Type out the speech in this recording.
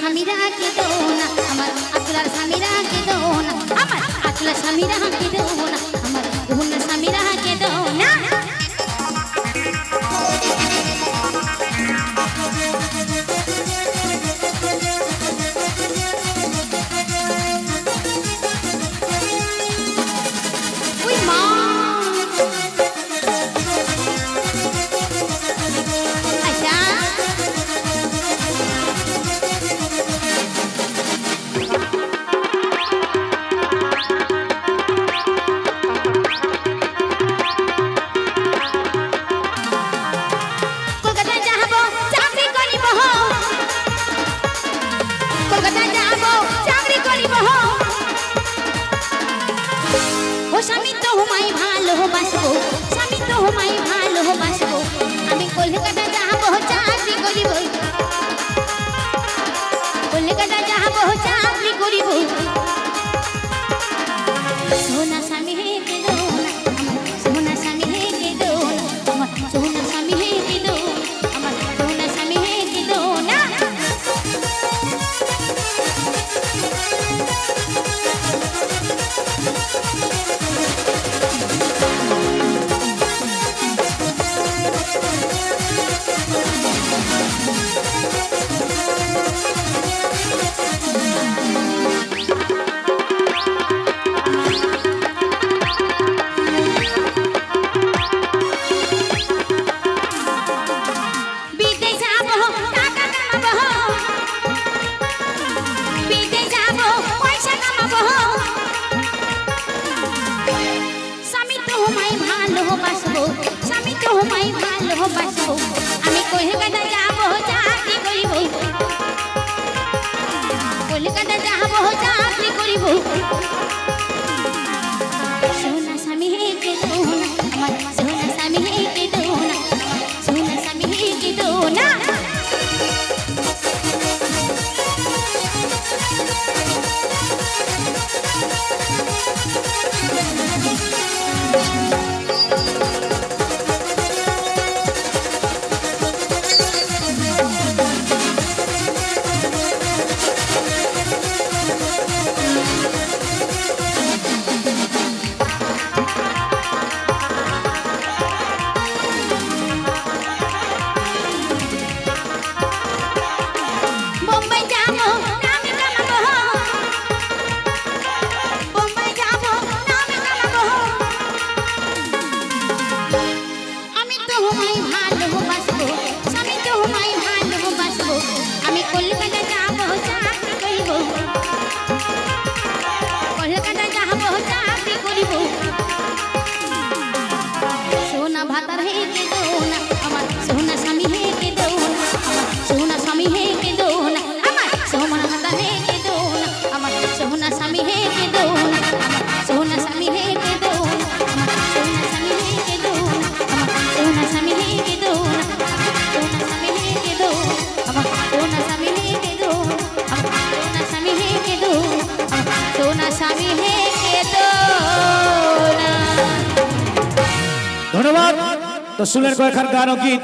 স্বামীরা কেঁদো না, আমার আতুলার স্বামীরা কেঁদো না, আমার আতুলার স্বামীরা কেঁদো না, আমার রুহুনের স্বামীরা কেঁদো না। স্বামী তোমায় ভালোবাসবো, স্বামী তোমায় ভালোবাসবো, আমি কলকাতা যাবো চাকরি করিব, কলকাতা যাবো চাকরি করিব। সোনা স্বামী হেঁকে দো না, আমার সোনা স্বামী হেঁকে দো না, আমার সোনা স্বামী হেঁকে দো, আমার সোনা স্বামী হেঁকে দো না। স্বামী তোমায় ভালোবাসবো, আমি কলকাতা যাবো চাকরি করিব, কলকাতা যাবো চাকরি করিব। সোনা স্বামী হেঁকে দো না, আমার সোনা স্বামী হেঁকে দো না, সোনা স্বামী হেঁকে দো না। সোনা ভাতার হেঁকে দো না, আমার সোনা স্বামী হেঁকে দো না, আমার সোনা স্বামী হেঁকে দো না, আমার সোনা ভাতার হেঁকে দো না, আমার সোনা স্বামী হেঁকে দো না, আমার সোনা স্বামী হেঁকে দো না, আমার সোনা স্বামী হেঁকে দো না, আমার সোনা স্বামী হেঁকে দো না, সোনা স্বামী হেঁকে দো, আমার সোনা স্বামী হেঁকে দো, আমার সোনা স্বামী হেঁকে দো, আমার সোনা স্বামী হেঁকে দো না। ধন্যবাদ। তো শুনলেন কয়েকখান গান ও গীত।